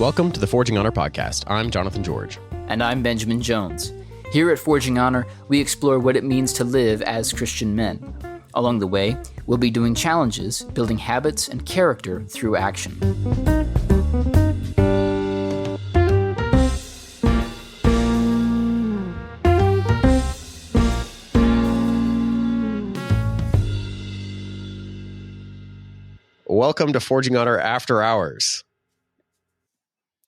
Welcome to the Forging Honor podcast. I'm Jonathan George. And I'm Benjamin Jones. Here at Forging Honor, we explore what it means to live as Christian men. Along the way, we'll be doing challenges, building habits and character through action. Welcome to Forging Honor After Hours.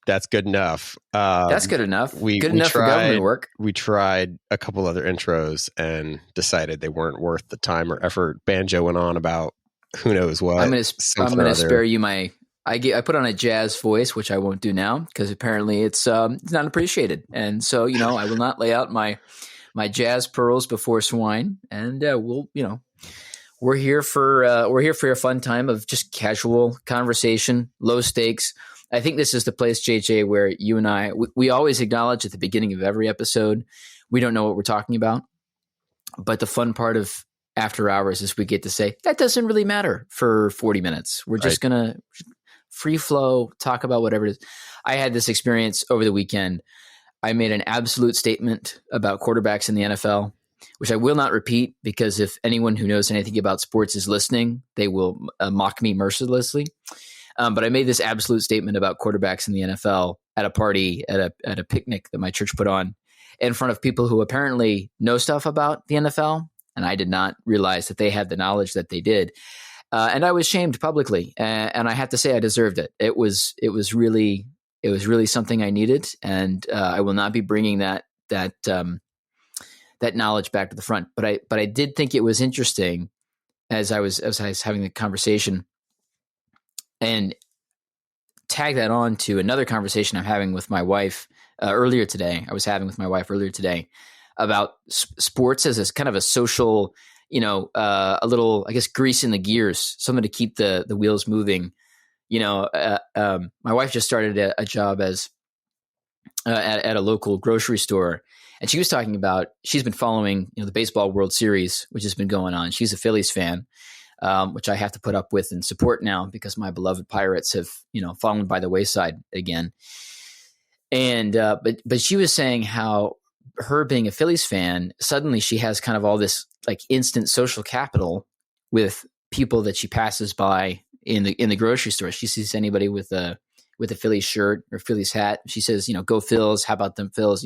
That's good enough. That's good enough. Good enough for government work. We tried a couple other intros and decided they weren't worth the time or effort. Banjo went on about who knows what. I'm going to spare you my. I put on a jazz voice, which I won't do now because apparently it's not appreciated. And so I will not lay out my jazz pearls before swine. And we're here for a fun time of just casual conversation, low stakes. I think this is the place, JJ, where you and I, we always acknowledge at the beginning of every episode, we don't know what we're talking about. But the fun part of After Hours is we get to say, that doesn't really matter for 40 minutes. We're just going to free flow, talk about whatever it is. I had this experience over the weekend. I made an absolute statement about quarterbacks in the NFL, which I will not repeat because if anyone who knows anything about sports is listening, they will mock me mercilessly. But I made this absolute statement about quarterbacks in the NFL at a party, at a picnic that my church put on in front of people who apparently know stuff about the NFL. And I did not realize that they had the knowledge that they did. And I was shamed publicly. And I have to say I deserved it. It was really something I needed. And I will not be bringing that knowledge back to the front. But I did think it was interesting as I was having the conversation. And tag that on to another conversation I'm having with my wife earlier today. I was having with my wife earlier today about sports as kind of a social, a little, I guess, grease in the gears, something to keep the wheels moving. My wife just started a job as at a local grocery store, and she was talking about she's been following the Baseball World Series, which has been going on. She's a Phillies fan. Which I have to put up with and support now because my beloved Pirates have, fallen by the wayside again. And but she was saying how her being a Phillies fan, suddenly she has kind of all this like instant social capital with people that she passes by in the grocery store. She sees anybody with a Phillies shirt or Phillies hat. She says, "Go Phils! How about them Phils?"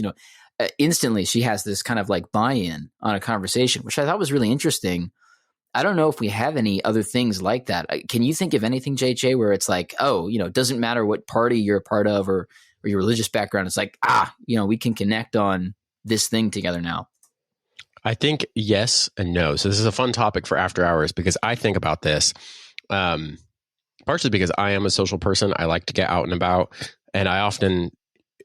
Instantly she has this kind of like buy-in on a conversation, which I thought was really interesting. I don't know if we have any other things like that. Can you think of anything, JJ, where it's like, it doesn't matter what party you're a part of or your religious background. It's like, we can connect on this thing together now. I think yes and no. So this is a fun topic for After Hours because I think about this partially because I am a social person. I like to get out and about, and I often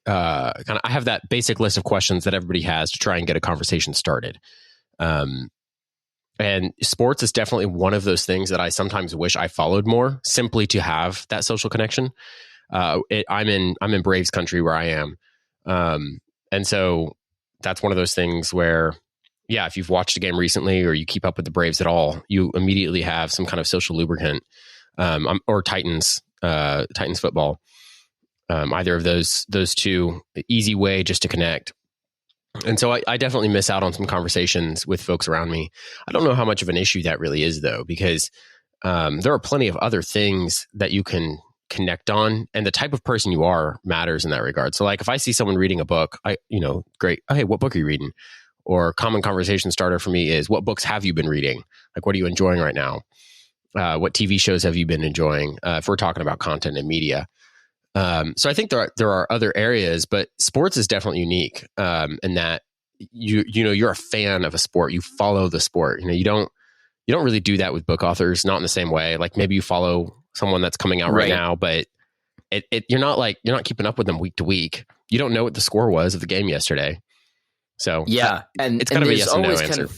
I have that basic list of questions that everybody has to try and get a conversation started. And sports is definitely one of those things that I sometimes wish I followed more, simply to have that social connection. I'm in Braves country where I am, and so that's one of those things where, if you've watched a game recently or you keep up with the Braves at all, you immediately have some kind of social lubricant, or Titans football. Either of those two, easy way just to connect. And so I definitely miss out on some conversations with folks around me. I don't know how much of an issue that really is, though, because there are plenty of other things that you can connect on, and the type of person you are matters in that regard. So, like, if I see someone reading a book, great. Oh, hey, what book are you reading? Or common conversation starter for me is, what books have you been reading? Like, what are you enjoying right now? What TV shows have you been enjoying? If we're talking about content and media. So I think there are other areas, but sports is definitely unique in that you're a fan of a sport. You follow the sport. You don't really do that with book authors, not in the same way. Like maybe you follow someone that's coming out right now, but you're not keeping up with them week to week. You don't know what the score was of the game yesterday. So and it's kind of a yes and no answer.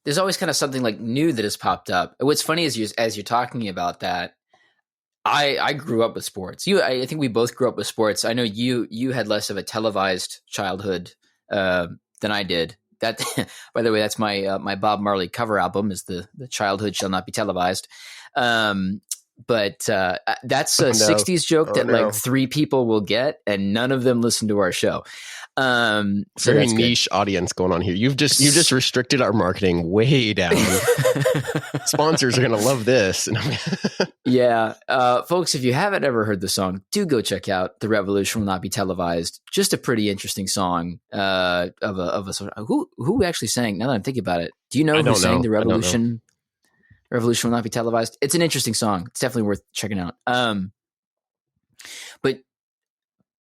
There's always kind of something like new that has popped up. What's funny is as you're talking about that, I grew up with sports. I think we both grew up with sports. I know you had less of a televised childhood than I did. That, by the way, that's my Bob Marley cover album. Is the childhood shall not be televised. But that's a Oh, no. 60s joke Oh, that no. like 3 people will get, and none of them listen to our show. So Very that's good. niche audience going on here. You've just restricted our marketing way down. Sponsors are going to love this. Yeah. Folks, if you haven't ever heard the song, do go check out The Revolution Will Not Be Televised. Just a pretty interesting song of a sort of, who actually sang? Now that I'm thinking about it, do you know who sang The Revolution? Revolution Will Not Be Televised. It's an interesting song. It's definitely worth checking out.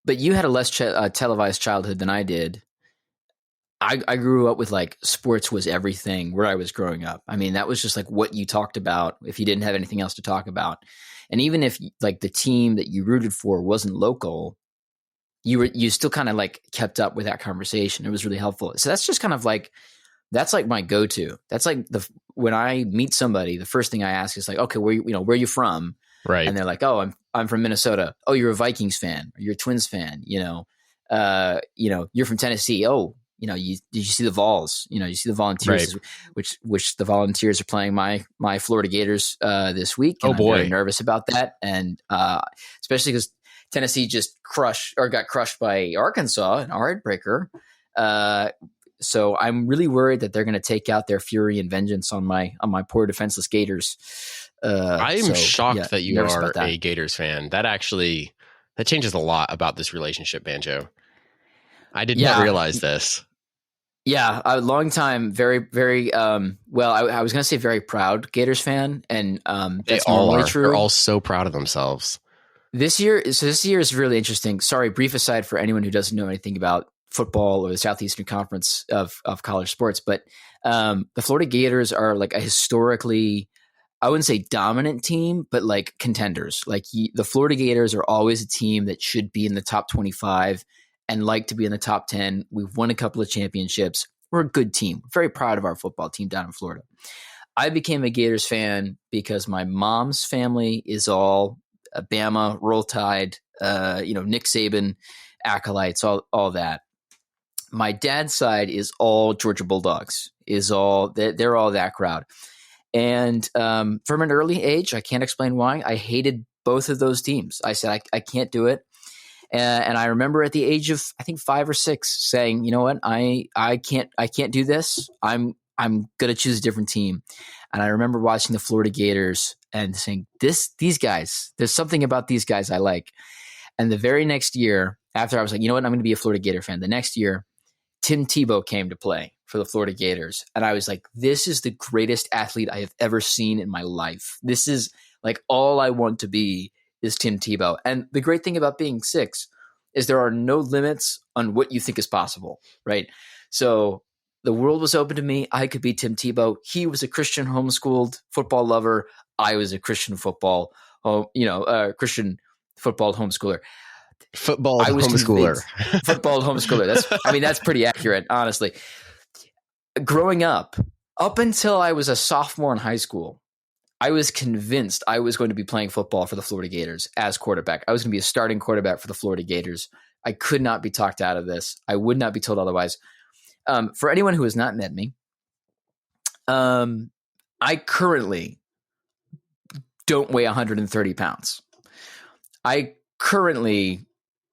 But you had a less televised childhood than I did. I grew up with like sports was everything where I was growing up. I mean, that was just like what you talked about if you didn't have anything else to talk about. And even if like the team that you rooted for wasn't local, you still kind of like kept up with that conversation. It was really helpful. So that's just kind of like, that's like my go-to. That's like when I meet somebody, the first thing I ask is like, okay, where are you from? Right. And they're like, oh, I'm from Minnesota. Oh, you're a Vikings fan. Or you're a Twins fan. You're from Tennessee. Oh, did you see the Vols? You see the Volunteers, right. which the Volunteers are playing my Florida Gators this week. And oh boy, I'm very nervous about that, and especially because Tennessee just got crushed by Arkansas, an heartbreaker. So I'm really worried that they're going to take out their fury and vengeance on my poor defenseless Gators. I'm shocked that you are a Gators fan. That changes a lot about this relationship, Banjo. I did not realize this. Yeah, a long time, very, very, I was going to say very proud Gators fan, and that's normally true. They're all so proud of themselves. This year is really interesting. Sorry, brief aside for anyone who doesn't know anything about football or the Southeastern Conference of college sports, but the Florida Gators are like a historically, I wouldn't say dominant team, but like contenders. Like the Florida Gators are always a team that should be in the top 25 and like to be in the top 10. We've won a couple of championships. We're a good team. Very proud of our football team down in Florida. I became a Gators fan because my mom's family is all Bama, Roll Tide, Nick Saban, acolytes, all that. My dad's side is all Georgia Bulldogs. They're all that crowd. And from an early age, I can't explain why, I hated both of those teams. I said, I can't do it. And I remember at the age of, I think 5 or 6 saying, you know what, I can't do this. I'm going to choose a different team. And I remember watching the Florida Gators and saying, these guys, there's something about these guys I like. And the very next year, after I was like, you know what, I'm going to be a Florida Gator fan. The next year, Tim Tebow came to play for the Florida Gators. And I was like, this is the greatest athlete I have ever seen in my life. This is like all I want to be is Tim Tebow. And the great thing about being 6 is there are no limits on what you think is possible, right? So the world was open to me. I could be Tim Tebow. He was a Christian homeschooled football lover. I was a Christian football, Christian football homeschooler. Football homeschooler. Football homeschooler. That's pretty accurate, honestly. Growing up until I was a sophomore in high school, I was convinced I was going to be playing football for the Florida Gators as quarterback. I was going to be a starting quarterback for the Florida Gators. I could not be talked out of this. I would not be told otherwise. For anyone who has not met me, I currently don't weigh 130 pounds. I currently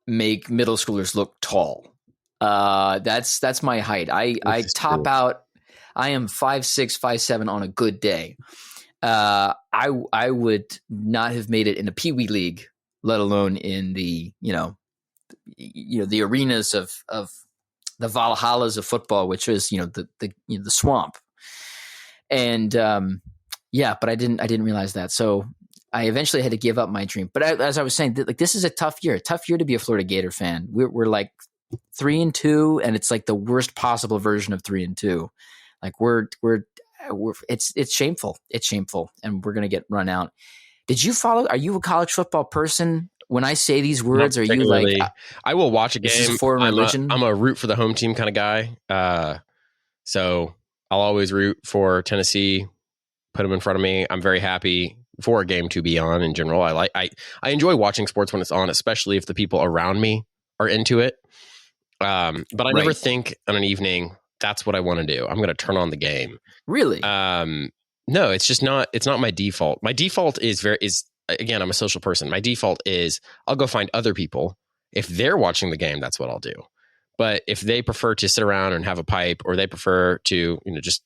make middle schoolers look tall. That's my height. I top out. I am 5'6", 5'7" on a good day. I would not have made it in a Pee Wee league, let alone in the the arenas of the Valhallas of football, which is the swamp. And but I didn't realize that. So I eventually had to give up my dream. But as I was saying, this is a tough year to be a Florida Gator fan. We're like 3-2, and it's like the worst possible version of 3-2. Like it's shameful. It's shameful, and we're gonna get run out. Did you follow? Are you a college football person? When I say these words, are you like? I will watch a game. This is a foreign religion. I'm a root for the home team kind of guy. So I'll always root for Tennessee. Put them in front of me. I'm very happy for a game to be on in general. I enjoy watching sports when it's on, especially if the people around me are into it. But I never think on an evening that's what I want to do. I'm going to turn on the game. Really? No, it's just not. It's not my default. My default is again, I'm a social person. My default is I'll go find other people. If they're watching the game, that's what I'll do. But if they prefer to sit around and have a pipe, or they prefer to, just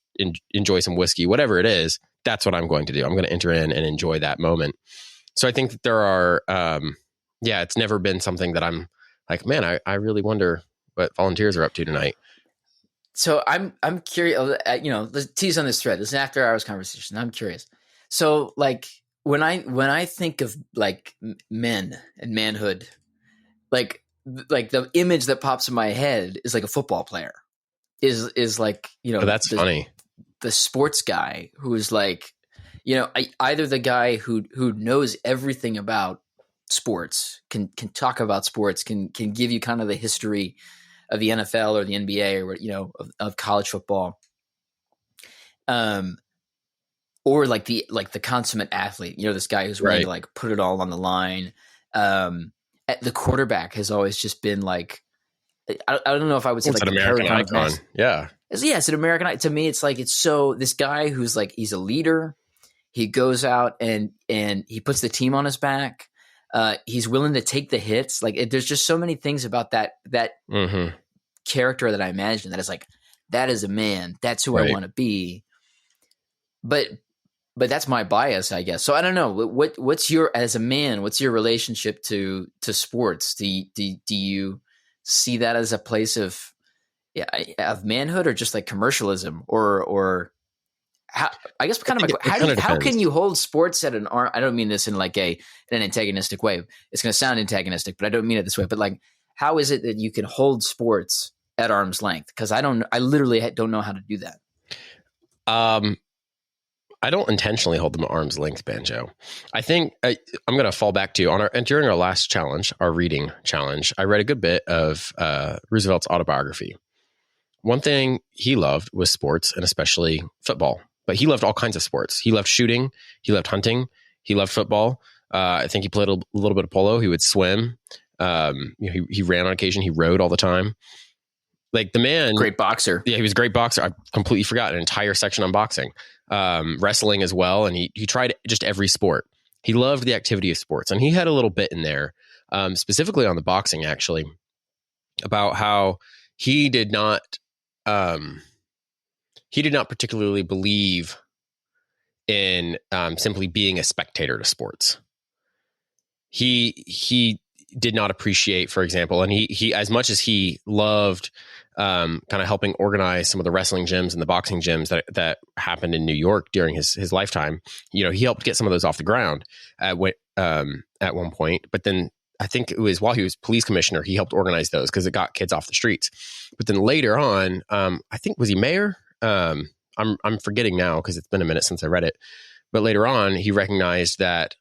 enjoy some whiskey, whatever it is, that's what I'm going to do. I'm going to enter in and enjoy that moment. So I think that there are, it's never been something that I'm like, man, I really wonder what volunteers are up to tonight. So I'm curious, let's tease on this thread. This is an after hours conversation. I'm curious. So like when I think of like men and manhood, like the image that pops in my head is like a football player is like, that's funny. The sports guy who's like, either the guy who knows everything about sports, can talk about sports, can give you kind of the history of the NFL or the NBA or of college football, or like the consummate athlete, this guy who's willing to like put it all on the line. The quarterback has always just been like, I don't know if I would say it's like an American icon. Yeah. It's an American icon. To me, it's like, it's so, this guy who's like, he's a leader. He goes out and he puts the team on his back. He's willing to take the hits. Like there's just so many things about that Mm-hmm. character that I imagine that is like, that is a man. That's who I want to be. But that's my bias, I guess. So I don't know. What's your, as a man, what's your relationship to sports? Do you see that as a place of manhood, or just like commercialism, or how, I guess kind of how can you hold sports at an arm? I don't mean this in like an antagonistic way. It's going to sound antagonistic, but I don't mean it this way. But like, how is it that you can hold sports at arm's length? Because I literally don't know how to do that. I don't intentionally hold them at arm's length, Banjo. I think I'm going to fall back to during our last challenge, our reading challenge, I read a good bit of Roosevelt's autobiography. One thing he loved was sports, and especially football. But he loved all kinds of sports. He loved shooting. He loved hunting. He loved football. I think he played a little bit of polo. He would swim. He ran on occasion. He rode all the time. Like the man, great boxer. Yeah, he was a great boxer. I completely forgot an entire section on boxing, wrestling as well. And he tried just every sport. He loved the activity of sports, and he had a little bit in there, specifically on the boxing, actually, about how he did not particularly believe in simply being a spectator to sports. He did not appreciate, for example, and he as much as he loved kind of helping organize some of the wrestling gyms and the boxing gyms that happened in New York during his lifetime. He helped get some of those off the ground at one point, but then I think it was while he was police commissioner, he helped organize those because it got kids off the streets. But then later on, I think, was he mayor? I'm forgetting now because it's been a minute since I read it. But later on, he recognized that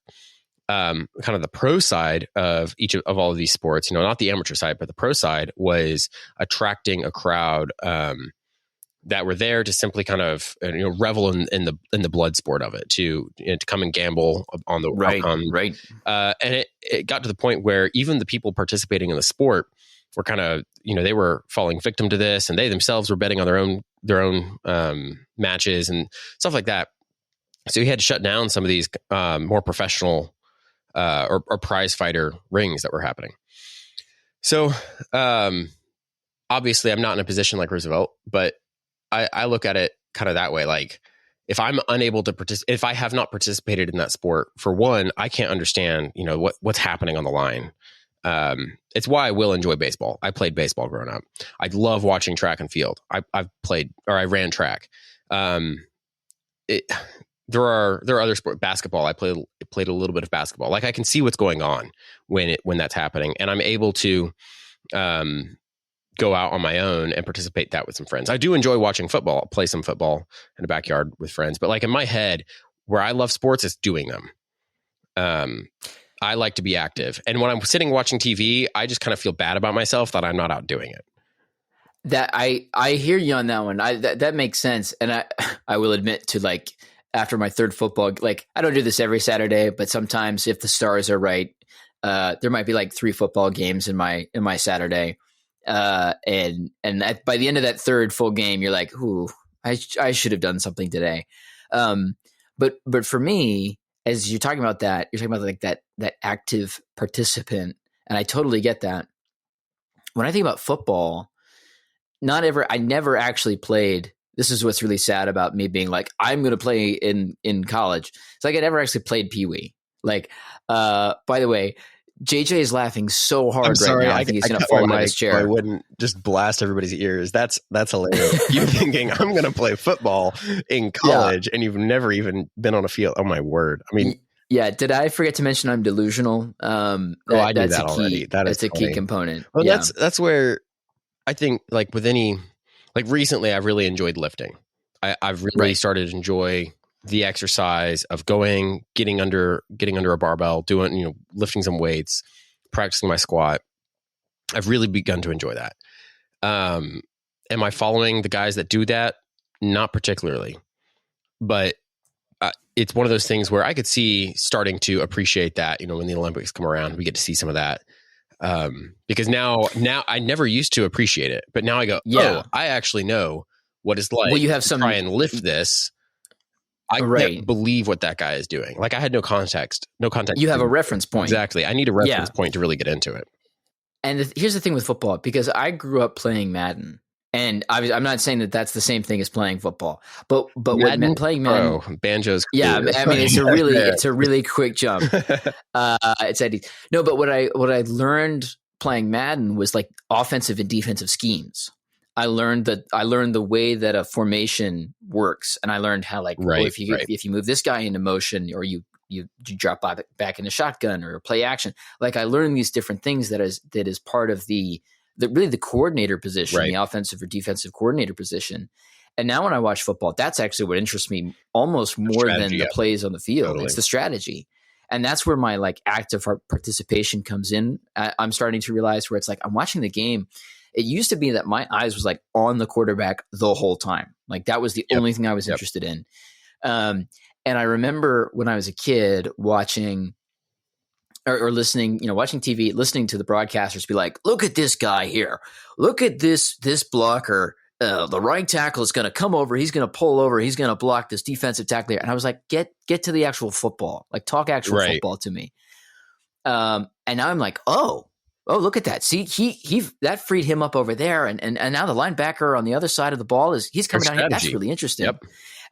kind of the pro side of all of these sports, not the amateur side, but the pro side, was attracting a crowd that were there to simply kind of revel in the blood sport of it, to come and gamble on the outcome. Right. And it got to the point where even the people participating in the sport were kind of, they were falling victim to this, and they themselves were betting on their own matches and stuff like that. So he had to shut down some of these more professional or prize fighter rings that were happening. So obviously I'm not in a position like Roosevelt, but I look at it kind of that way. Like, if I'm unable to participate, if I have not participated in that sport, for one, I can't understand, what's happening on the line. It's why I will enjoy baseball. I played baseball growing up. I love watching track and field. I ran track. There are other sports. Basketball. I played a little bit of basketball. Like, I can see what's going on when that's happening, and I'm able to go out on my own and participate that with some friends. I do enjoy watching football. I'll play some football in the backyard with friends, but like in my head, where I love sports is doing them. I like to be active, and when I'm sitting watching TV, I just kind of feel bad about myself that I'm not out doing it. That I hear you on that one. That makes sense, and I will admit to, like, after my third football, like, I don't do this every Saturday, but sometimes if the stars are right, there might be like 3 football games in my Saturday. And by the end of that third full game, you're like, ooh, I should have done something today. But for me, as you're talking about that, you're talking about like that active participant, and I totally get that. When I think about football, I never actually played. This is what's really sad about me being like, I'm going to play in college. It's like I never actually played Pee Wee. Like, by the way, JJ is laughing so hard right now. I think he's going to fall out of his chair. I wouldn't just blast everybody's ears. That's hilarious. You thinking I'm going to play football in college and you've never even been on a field. Oh my word. I mean, yeah. Did I forget to mention I'm delusional? I knew that already. That's a key component. Well, that's where I think like with any, like recently I've really enjoyed lifting. I've really started to enjoy the exercise of getting under a barbell, doing, lifting some weights, practicing my squat. I've really begun to enjoy that. Am I following the guys that do that? Not particularly, but it's one of those things where I could see starting to appreciate that, when the Olympics come around, we get to see some of that. Because now I never used to appreciate it, but now I go, oh, I actually know what it's like to try and lift this. I can't believe what that guy is doing. Like I had no context. You have a reference point. Exactly. I need a reference point to really get into it. And here's the thing with football, because I grew up playing Madden, and I'm not saying that that's the same thing as playing football, but playing Madden, Banjo's cool. Yeah, I mean it's a really quick jump. It's Eddie. No, but what I learned playing Madden was like offensive and defensive schemes. I learned the way that a formation works, and I learned how if you move this guy into motion, or you drop back into shotgun or play action. Like I learned these different things that is part of the coordinator position, the offensive or defensive coordinator position. And now when I watch football, that's actually what interests me almost more than the plays on the field. Totally. It's the strategy. And that's where my active participation comes in. I'm starting to realize where it's like I'm watching the game. It used to be that my eyes was on the quarterback the whole time. Like that was the only thing I was interested in. And I remember when I was a kid watching or listening, watching TV, listening to the broadcasters be like, look at this guy here. Look at this blocker. The right tackle is going to come over. He's going to pull over. He's going to block this defensive tackle here. And I was like, get to the actual football. Like talk actual football to me. And now I'm like, oh, look at that. See, he that freed him up over there. And now the linebacker on the other side of the ball he's coming down here. That's really interesting. Yep.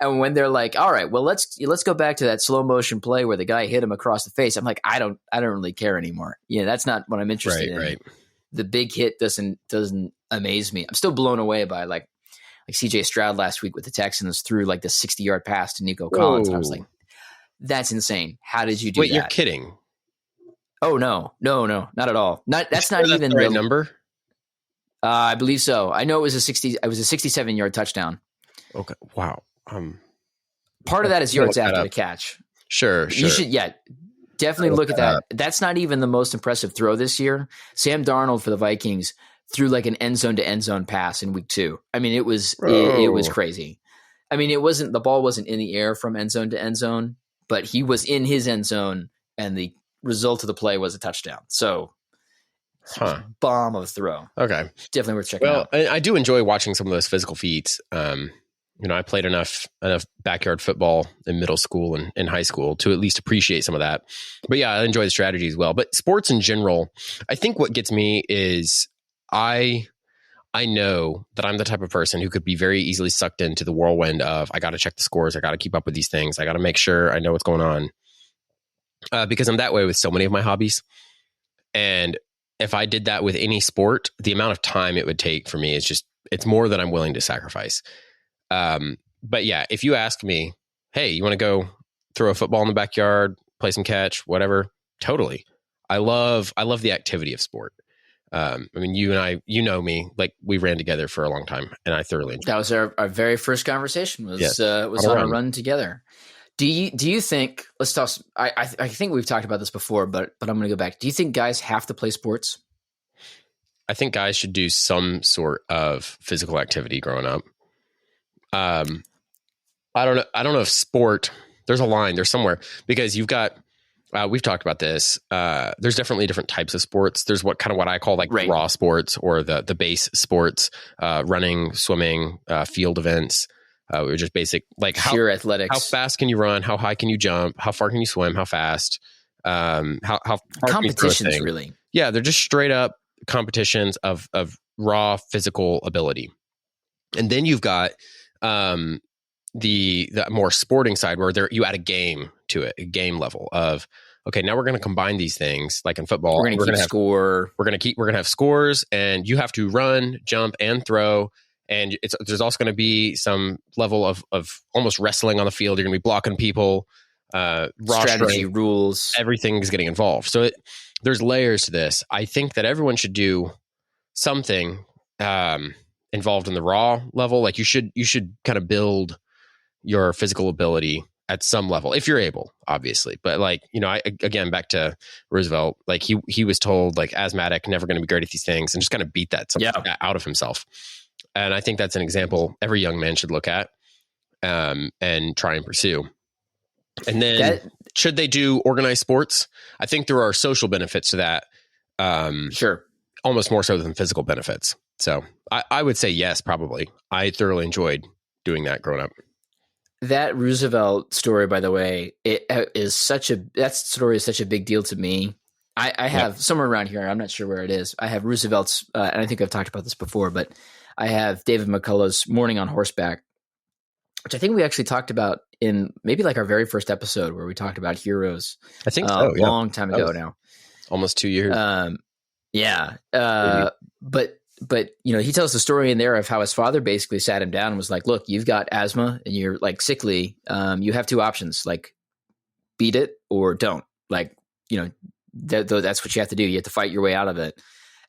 And when they're like, all right, well, let's go back to that slow motion play where the guy hit him across the face. I'm like, I don't really care anymore. Yeah, that's not what I'm interested in. Right. The big hit doesn't amaze me. I'm still blown away by like CJ Stroud last week with the Texans threw the 60-yard pass to Nico Collins. And I was like, that's insane. How did you do that? Wait, you're kidding. Oh, no, not at all. That's not even the right number. I believe so. I know it was a 67-yard touchdown. Okay. Wow. Part of that is yards after the catch. Sure. You should, definitely look at that. That's not even the most impressive throw this year. Sam Darnold for the Vikings threw an end zone to end zone pass in week 2. I mean, it was crazy. I mean, the ball wasn't in the air from end zone to end zone, but he was in his end zone, and the result of the play was a touchdown. So, bomb of a throw. Okay, definitely worth checking out. Well, I do enjoy watching some of those physical feats. I played enough backyard football in middle school and in high school to at least appreciate some of that. But yeah, I enjoy the strategy as well. But sports in general, I think what gets me is I know that I'm the type of person who could be very easily sucked into the whirlwind of I got to check the scores, I got to keep up with these things, I got to make sure I know what's going on. Because I'm that way with so many of my hobbies. And if I did that with any sport, the amount of time it would take for me is it's more than I'm willing to sacrifice. But yeah, if you ask me, hey, you want to go throw a football in the backyard, play some catch, whatever, totally. I love the activity of sport. I mean, you and I, know me, we ran together for a long time, and I thoroughly enjoyed it. That was our very first conversation was on a run together. Do you think, let's talk, I think we've talked about this before, but I'm going to go back. Do you think guys have to play sports? I think guys should do some sort of physical activity growing up. I don't know if sport, there's a line, there's somewhere, because you've got, we've talked about this. There's definitely different types of sports. There's what I call raw sports, or the base sports, running, swimming, field events. We were just basic, like pure athletics. How fast can you run? How high can you jump? How far can you swim? How fast? How far competitions, really? Yeah, they're just straight up competitions of raw physical ability. And then you've got the more sporting side where you add a game to it, a game level of, okay, now we're going to combine these things like in football. We're going to keep score. We're going to have scores, and you have to run, jump, and throw. And there's also going to be some level of almost wrestling on the field. You're going to be blocking people, strategy, rules. Everything's getting involved. So there's layers to this. I think that everyone should do something involved in the raw level. Like you should kind of build your physical ability at some level if you're able, obviously. But like, again, back to Roosevelt, like he was told like asthmatic, never going to be great at these things, and just kind of beat that out of himself. And I think that's an example every young man should look at and try and pursue. And then should they do organized sports? I think there are social benefits to that. Sure. Almost more so than physical benefits. So I would say yes, probably. I thoroughly enjoyed doing that growing up. That Roosevelt story, by the way, that story is such a big deal to me. I have somewhere around here, I'm not sure where it is. I have Roosevelt's, and I think I've talked about this before, but I have David McCullough's Morning on Horseback, which I think we actually talked about in maybe like our very first episode where we talked about heroes. I think so, a long time ago now. Almost 2 years. But he tells the story in there of how his father basically sat him down and was like, look, you've got asthma and you're like sickly. You have two options, like beat it or don't. Like, that's what you have to do. You have to fight your way out of it.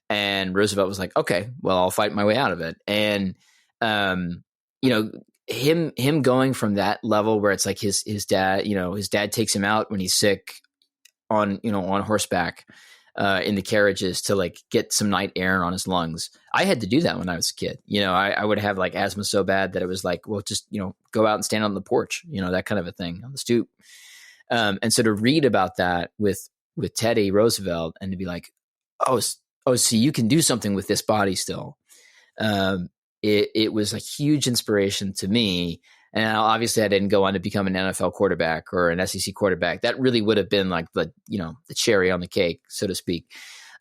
And Roosevelt was like, okay, well, I'll fight my way out of it. And, him going from that level where it's like his dad, his dad takes him out when he's sick on horseback, in the carriages to like get some night air on his lungs. I had to do that when I was a kid. I would have like asthma so bad that it was like, well, just, go out and stand on the porch, that kind of a thing on the stoop. And so to read about that with Teddy Roosevelt and to be like, oh, see, you can do something with this body still. It was a huge inspiration to me. And obviously I didn't go on to become an NFL quarterback or an SEC quarterback. That really would have been like the cherry on the cake, so to speak.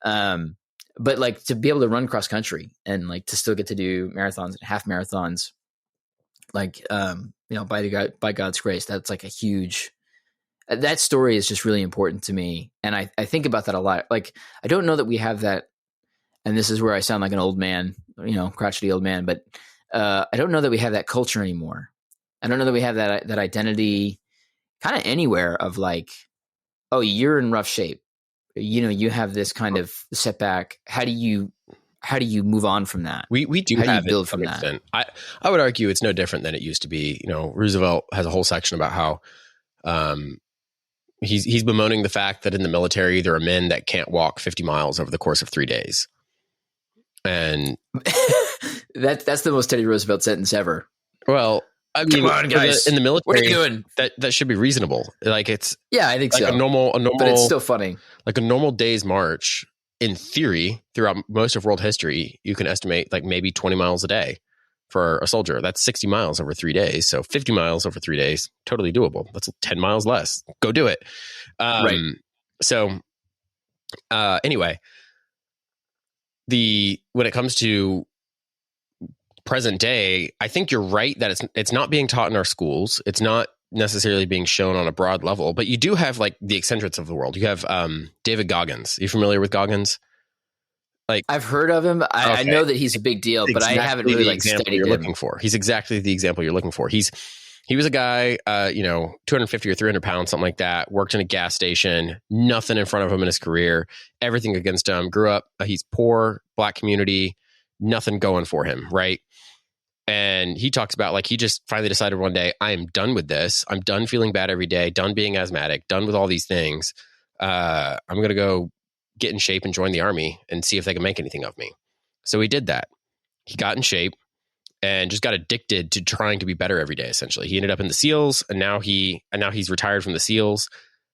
But like to be able to run cross country and like to still get to do marathons and half marathons, like, by God's grace, that's like a huge, that story is just really important to me. And I think about that a lot. Like, I don't know that we have that. And this is where I sound like an old man, crotchety old man, but I don't know that we have that culture anymore. I don't know that we have that identity kind of anywhere of like, oh, you're in rough shape. You have this kind of setback. How do you move on from that? We do How have do you build from that? I would argue it's no different than it used to be. Roosevelt has a whole section about how he's bemoaning the fact that in the military there are men that can't walk 50 miles over the course of 3 days. And that's the most Teddy Roosevelt sentence ever. Well, I mean, come on, guys. In the military, what are you doing? That should be reasonable. Like I think like so. A normal, but it's still funny. Like a normal day's march, in theory, throughout most of world history, you can estimate like maybe 20 miles a day for a soldier. That's 60 miles over 3 days. So 50 miles over 3 days, totally doable. That's 10 miles less. Go do it. Right. So, anyway, when it comes to present day, I think you're right that it's not being taught in our schools. It's not necessarily being shown on a broad level, but you do have like the eccentrics of the world. You have David Goggins. Are you familiar with Goggins? Like, I've heard of him. I know that he's a big deal, but I haven't really like studied him. Looking for. He's exactly the example you're looking for. He was a guy, 250 or 300 pounds, something like that. Worked in a gas station. Nothing in front of him in his career. Everything against him. Grew up. He's poor, black community. Nothing going for him, right? And he talks about like he just finally decided one day, I am done with this. I'm done feeling bad every day. Done being asthmatic. Done with all these things. I'm going to go get in shape and join the army and see if they can make anything of me. So he did that. He got in shape and just got addicted to trying to be better every day. Essentially, he ended up in the SEALs, and now he's retired from the SEALs.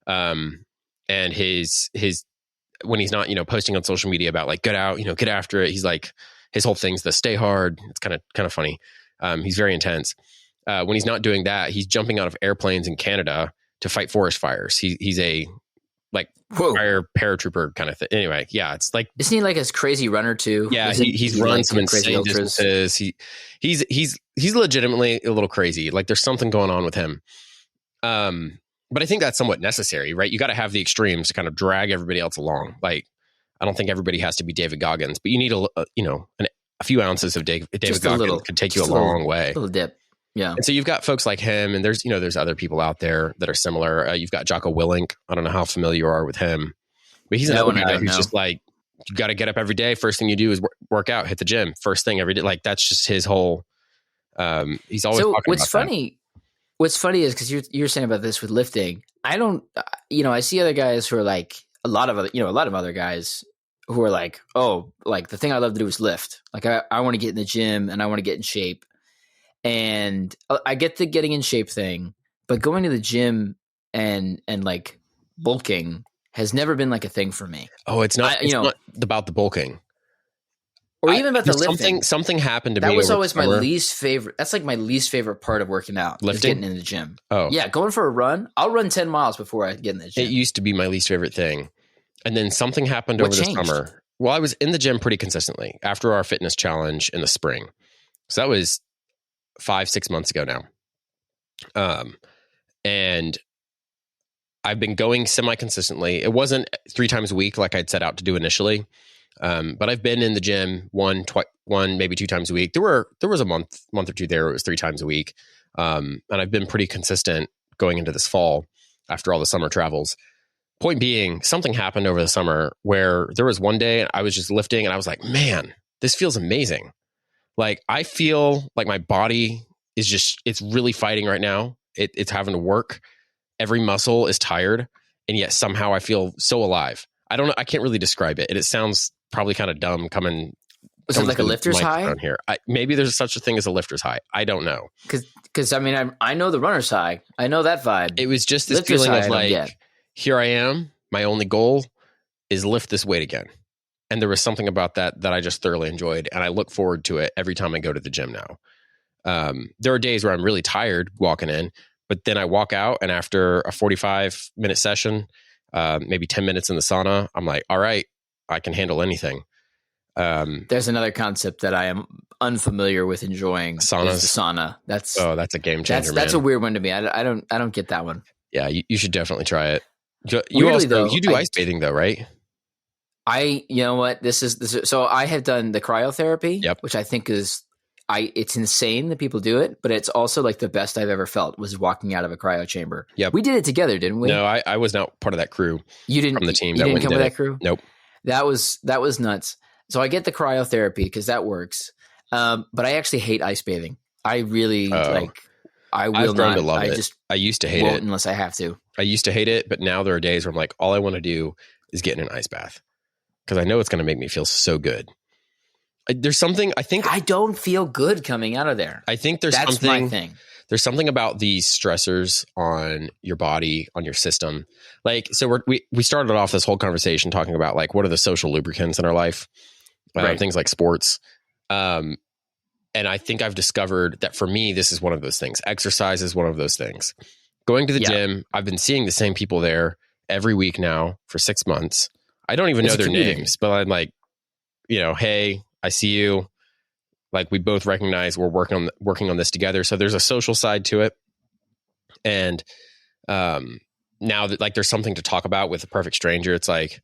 And his when he's not posting on social media about like get out, get after it. He's like his whole thing's the stay hard. It's kind of funny. He's very intense. When he's not doing that, he's jumping out of airplanes in Canada to fight forest fires. He's a like fire paratrooper kind of thing. Anyway, yeah, it's like, isn't he like a crazy runner too? Yeah, he's run like some insane distances. He's legitimately a little crazy. Like there's something going on with him. But I think that's somewhat necessary, right? You got to have the extremes to kind of drag everybody else along. Like I don't think everybody has to be David Goggins, but you need a few ounces of David Goggins could take you a long way. Little dip. Yeah. And so you've got folks like him, and there's other people out there that are similar. You've got Jocko Willink. I don't know how familiar you are with him, but he's another guy who's just like, you got to get up every day. First thing you do is work out, hit the gym. First thing every day. Like that's just his whole. He's always. So what's funny? What's funny is because you're saying about this with lifting. I don't. I see other guys who are like a lot of other guys who are like, oh, like the thing I love to do is lift. Like I want to get in the gym and I want to get in shape. And I get the getting in shape thing, but going to the gym and like bulking has never been like a thing for me. Oh, it's not. It's not about the bulking, or even about the lifting. Something happened to me. That was always my least favorite. That's like my least favorite part of working out. Lifting, getting in the gym. Oh, yeah, going for a run. I'll run 10 miles before I get in the gym. It used to be my least favorite thing, and then something happened over the summer. Well, I was in the gym pretty consistently after our fitness challenge in the spring, so that was 5-6 months ago now. And I've been going semi-consistently. It wasn't 3 times a week like I'd set out to do initially. But I've been in the gym one, maybe 2 times a week. There was a month or two there. It was 3 times a week. And I've been pretty consistent going into this fall after all the summer travels. Point being, something happened over the summer where there was one day I was just lifting and I was like, man, this feels amazing. Like I feel like my body is it's really fighting right now. It's having to work. Every muscle is tired. And yet somehow I feel so alive. I don't know. I can't really describe it. And it sounds probably kind of dumb coming. Was it like a lifter's high? Here. Maybe there's such a thing as a lifter's high. I don't know. Because I mean, I know the runner's high. I know that vibe. It was just this feeling of like, here I am. My only goal is lift this weight again. And there was something about that I just thoroughly enjoyed. And I look forward to it every time I go to the gym now. There are days where I'm really tired walking in, but then I walk out and after a 45-minute session, maybe 10 minutes in the sauna, I'm like, all right, I can handle anything. There's another concept that I am unfamiliar with enjoying. Saunas. The sauna. That's a game changer. That's a weird one to me. I don't get that one. Yeah, you should definitely try it. You do ice bathing though, right? You know what? This is so I have done the cryotherapy, which I think it's insane that people do it, but it's also like the best I've ever felt was walking out of a cryo chamber. Yep. We did it together, didn't we? No, I was not part of that crew. You didn't from the team. You didn't come with that crew? Nope. That was nuts. So I get the cryotherapy because that works. But I actually hate ice bathing. I really I will I've grown not. to love it. I used to hate it unless I have to. I used to hate it, but now there are days where I'm like, all I want to do is get in an ice bath because I know it's going to make me feel so good. There's something I don't feel good coming out of there. I think that's my thing. There's something about these stressors on your body, on your system. Like, so we started off this whole conversation talking about like, what are the social lubricants in our life? Things like sports. And I think I've discovered that for me, this is one of those things. Exercise is one of those things. Going to the gym, I've been seeing the same people there every week now for 6 months. I don't even know their names, but I'm like, hey, I see you. Like we both recognize we're working on this together. So there's a social side to it. And now that like there's something to talk about with a perfect stranger, it's like,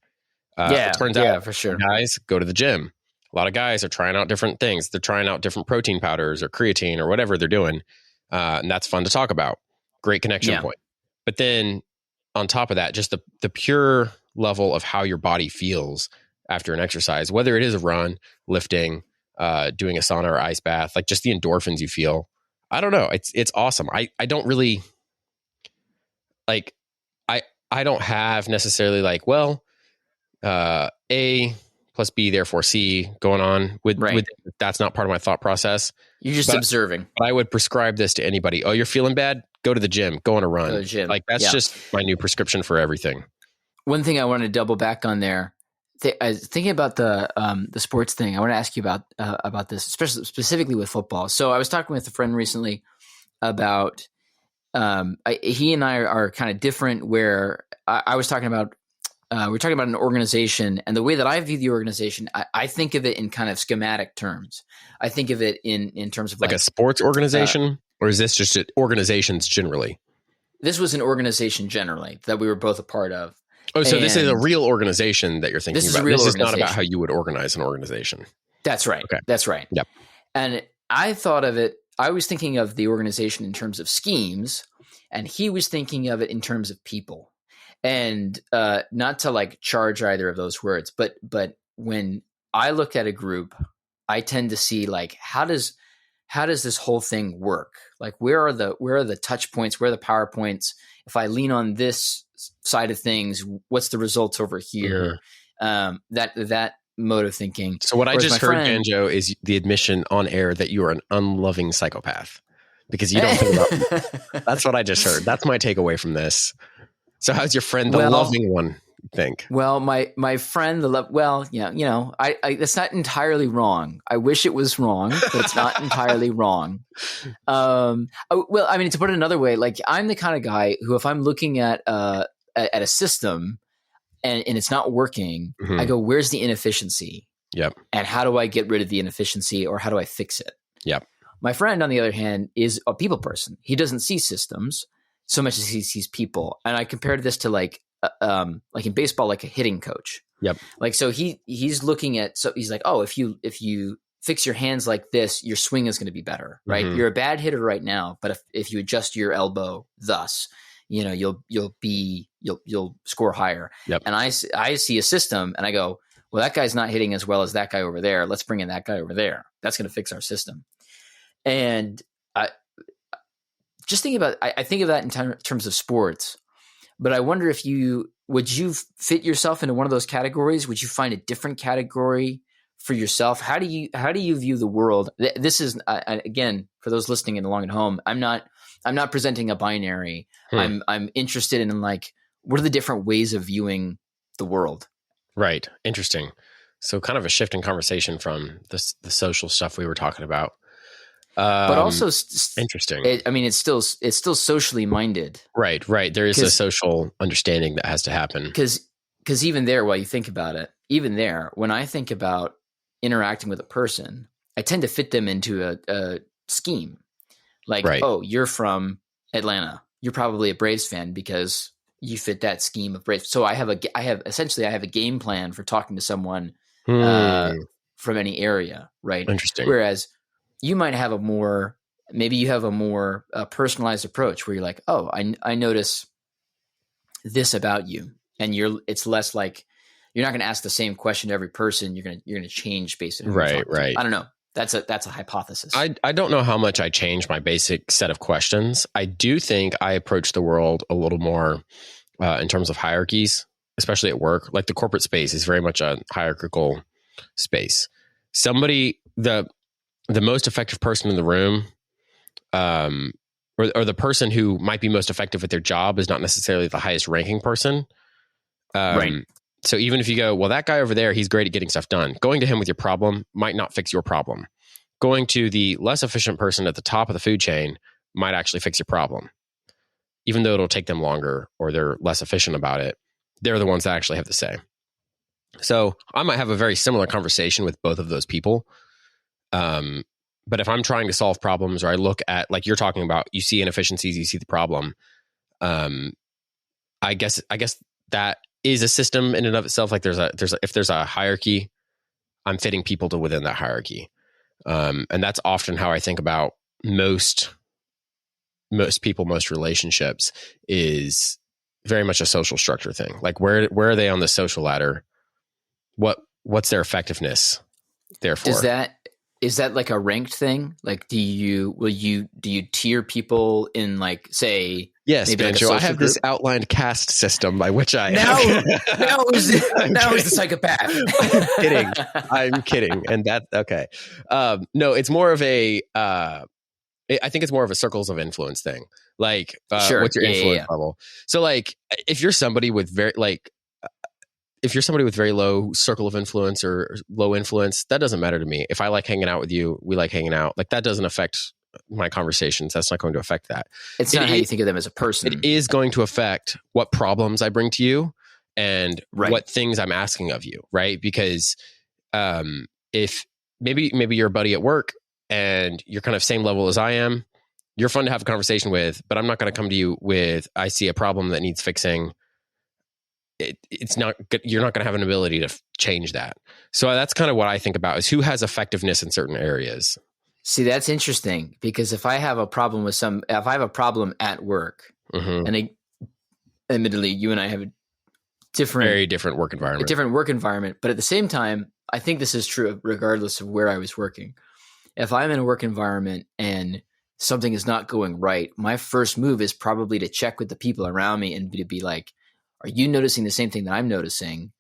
it turns out for sure. Guys go to the gym. A lot of guys are trying out different things. They're trying out different protein powders or creatine or whatever they're doing. And that's fun to talk about. Great connection point. But then on top of that, just the pure level of how your body feels after an exercise, whether it is a run, lifting, doing a sauna or ice bath, like just the endorphins you feel. I don't know. It's awesome. I don't really like, I don't have necessarily like, well, A plus B, therefore C going on with that's not part of my thought process. You're just observing. But I would prescribe this to anybody. Oh, you're feeling bad? Go to the gym, go on a run. Go to the gym. Like that's just my new prescription for everything. One thing I want to double back on there, thinking about the sports thing, I want to ask you about this, especially specifically with football. So I was talking with a friend recently about he and I are kind of different. Where I was talking about, we're talking about an organization, and the way that I view the organization, I think of it in kind of schematic terms. I think of it in terms of like a sports organization, or is this just organizations generally? This was an organization generally that we were both a part of. Oh, so this is a real organization that you're thinking about. This is not about how you would organize an organization. That's right. Okay. That's right. Yep. And I thought of it, I was thinking of the organization in terms of schemes, and he was thinking of it in terms of people. And not to like charge either of those words, but when I look at a group, I tend to see like, how does this whole thing work? Like, where are the touch points? Where are the power points? If I lean on this side of things, what's the results over here? Mm-hmm. That mode of thinking. So what I just heard, Banjo, is the admission on air that you are an unloving psychopath because you don't think about. That's what I just heard. That's my takeaway from this. So how's your friend, the loving one, think? Well, my friend, I that's not entirely wrong. I wish it was wrong, but it's not entirely wrong. Well, I mean, to put it another way, like I'm the kind of guy who, if I'm looking at a system and it's not working, mm-hmm. I go, where's the inefficiency? Yep. And how do I get rid of the inefficiency, or how do I fix it? Yep. My friend, on the other hand, is a people person. He doesn't see systems so much as he sees people. And I compared this to like in baseball, like a hitting coach. Yep. Like, so he's looking at, so he's like, oh, if you fix your hands like this, your swing is going to to be better, right? Mm-hmm. You're a bad hitter right now, but if you adjust your elbow thus, you'll score higher. Yep. And I see a system and I go, well, that guy's not hitting as well as that guy over there. Let's bring in that guy over there. That's going to fix our system. And just thinking about, I think of that in terms of sports, but I wonder if would you fit yourself into one of those categories? Would you find a different category for yourself? How do you view the world? This is again, for those listening and along at home, I'm not presenting a binary. I'm interested in like, what are the different ways of viewing the world? Right. Interesting. So kind of a shift in conversation from the social stuff we were talking about. But also interesting. It's still socially minded. Right. There is a social understanding that has to happen. Because even there, while you think about it, even there, when I think about interacting with a person, I tend to fit them into a scheme. Like, right. Oh, you're from Atlanta. You're probably a Braves fan because you fit that scheme of Braves. So I have a game plan for talking to someone from any area, right? Interesting. Whereas you might have a more personalized approach where you're like, oh, I notice this about you, and it's less like you're not going to ask the same question to every person. You're going to change based on right. I don't know. That's a hypothesis. I don't know how much I change my basic set of questions. I do think I approach the world a little more in terms of hierarchies, especially at work. Like the corporate space is very much a hierarchical space. The most effective person in the room, or the person who might be most effective at their job is not necessarily the highest ranking person. Right. So even if you go, well, that guy over there, he's great at getting stuff done. Going to him with your problem might not fix your problem. Going to the less efficient person at the top of the food chain might actually fix your problem. Even though it'll take them longer or they're less efficient about it, they're the ones that actually have the say. So I might have a very similar conversation with both of those people. But if I'm trying to solve problems, or I look at, like you're talking about, you see inefficiencies, you see the problem. I guess that is a system in and of itself. Like if there's a hierarchy, I'm fitting people to within that hierarchy. And that's often how I think about most people, most relationships, is very much a social structure thing. Like where are they on the social ladder? What's their effectiveness therefore? Is that like a ranked thing? Like, do you tier people in, like, say, yes, Banjo, like I have this outlined caste system by which I now is the psychopath. I'm kidding. And that, okay. No, it's more of I think it's more of a circles of influence thing. Like, sure. What's your influence level? So like, if you're somebody with very low circle of influence or low influence, that doesn't matter to me. If I like hanging out with you, we like hanging out. Like that doesn't affect my conversations. That's not going to affect that. It's not how you think of them as a person. It is going to affect what problems I bring to you and Right. what things I'm asking of you, right? Because if maybe you're a buddy at work and you're kind of same level as I am, you're fun to have a conversation with, but I'm not going to come to you with, I see a problem that needs fixing. It's not good. You're not going to have an ability to change that. So that's kind of what I think about, is who has effectiveness in certain areas. See, that's interesting, because if I have a problem if I have a problem at work, and admittedly, you and I have a very different work environment, but at the same time, I think this is true regardless of where I was working. If I'm in a work environment and something is not going right, my first move is probably to check with the people around me and to be like, are you noticing the same thing that I'm noticing?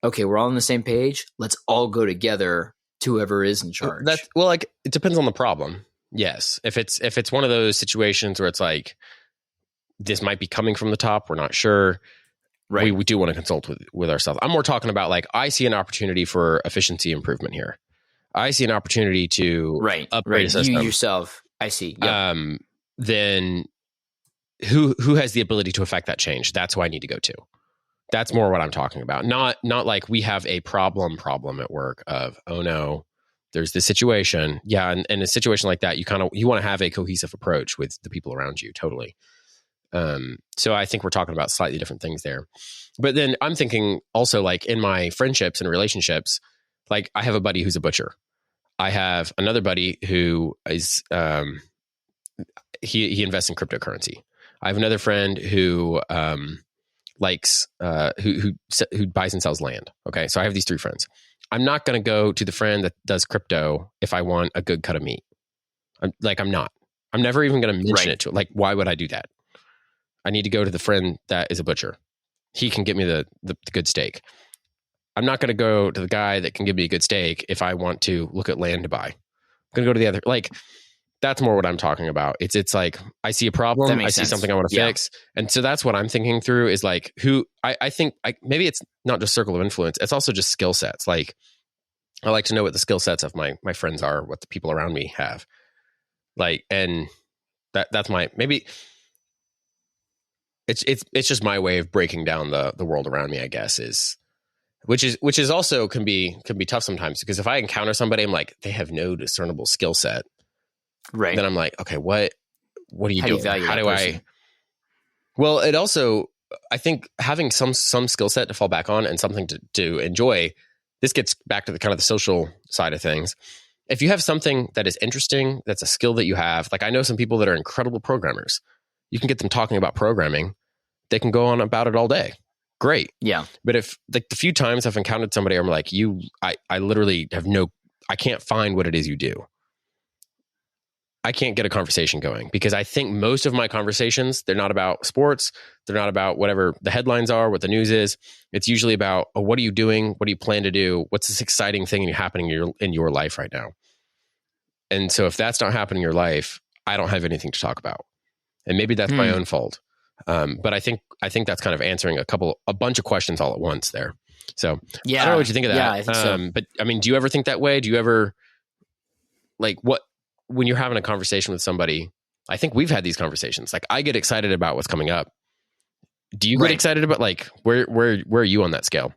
Okay, we're all on the same page. Let's all go together to whoever is in charge. Like, it depends on the problem. Yes. If it's one of those situations where it's like, this might be coming from the top, we're not sure. Right. We do want to consult with ourselves. I'm more talking about, like, I see an opportunity for efficiency improvement here. I see an opportunity to upgrade a system. You yourself, I see. Yep. Then who has the ability to affect that change? That's who I need to go to. That's more what I'm talking about. Not like we have a problem at work of, oh no, there's this situation. Yeah. And in a situation like that, you want to have a cohesive approach with the people around you. Totally. So I think we're talking about slightly different things there. But then I'm thinking also, like, in my friendships and relationships, like, I have a buddy who's a butcher. I have another buddy who is, he invests in cryptocurrency. I have another friend who likes who buys and sells land. Okay, so I have these three friends. I'm not going to go to the friend that does crypto if I want a good cut of meat. I'm not. I'm never even going to mention it to it. Like, why would I do that? I need to go to the friend that is a butcher. He can get me the good steak. I'm not going to go to the guy that can give me a good steak if I want to look at land to buy. I'm going to go to the other. Like, that's more what I'm talking about. It's like, I see a problem. I see something I want to fix. And so that's what I'm thinking through, is like, who I think maybe it's not just circle of influence. It's also just skill sets. Like, I like to know what the skill sets of my friends are, what the people around me have. Like, and that's my, maybe it's just my way of breaking down the world around me, I guess, which is also can be tough sometimes, because if I encounter somebody, I'm like, they have no discernible skill set. Right. Then I'm like, okay, what do you do? How do I? Well, it also, I think having some skill set to fall back on and something to enjoy, this gets back to the kind of the social side of things. If you have something that is interesting, that's a skill that you have, like, I know some people that are incredible programmers. You can get them talking about programming. They can go on about it all day. Great. Yeah. But if, like, the few times I've encountered somebody, I'm like, I literally have I can't find what it is you do. I can't get a conversation going, because I think most of my conversations, they're not about sports. They're not about whatever the headlines are, what the news is. It's usually about, oh, what are you doing? What do you plan to do? What's this exciting thing happening in your life right now? And so if that's not happening in your life, I don't have anything to talk about. And maybe that's my own fault. But I think that's kind of answering a bunch of questions all at once there. So I don't know what you think of that. Yeah, I think so. But I mean, do you ever think that way? Do you ever, like, when you're having a conversation with somebody, I think we've had these conversations. Like, I get excited about what's coming up. Do you get excited about, like, where are you on that scale?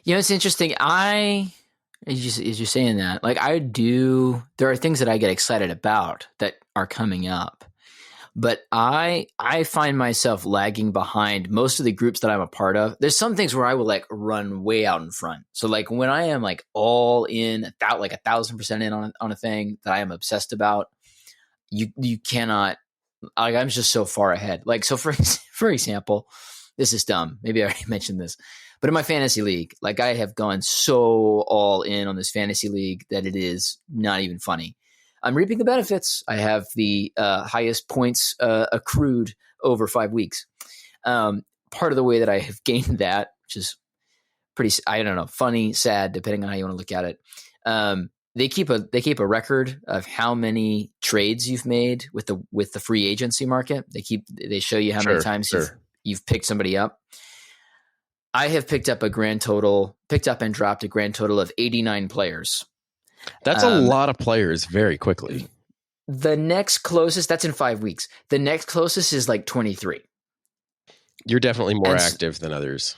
You know, it's interesting. As you're saying that, like, there are things that I get excited about that are coming up, but I find myself lagging behind most of the groups that I'm a part of. There's some things where I will, like, run way out in front. So, like, when I am, like, all in, like 1,000% in on a thing that I am obsessed about, you cannot, like, I'm just so far ahead. Like, so for example, this is dumb. Maybe I already mentioned this, but in my fantasy league, like, I have gone so all in on this fantasy league that it is not even funny. I'm reaping the benefits. I have the highest points accrued over 5 weeks. Part of the way that I have gained that, which is pretty, I don't know, funny, sad, depending on how you want to look at it. They keep a record of how many trades you've made with the free agency market. They show you how many times you've picked somebody up. I have picked up and dropped a grand total of 89 players. That's a lot of players very quickly. The next closest, that's in 5 weeks. The next closest is like 23. You're definitely more active than others.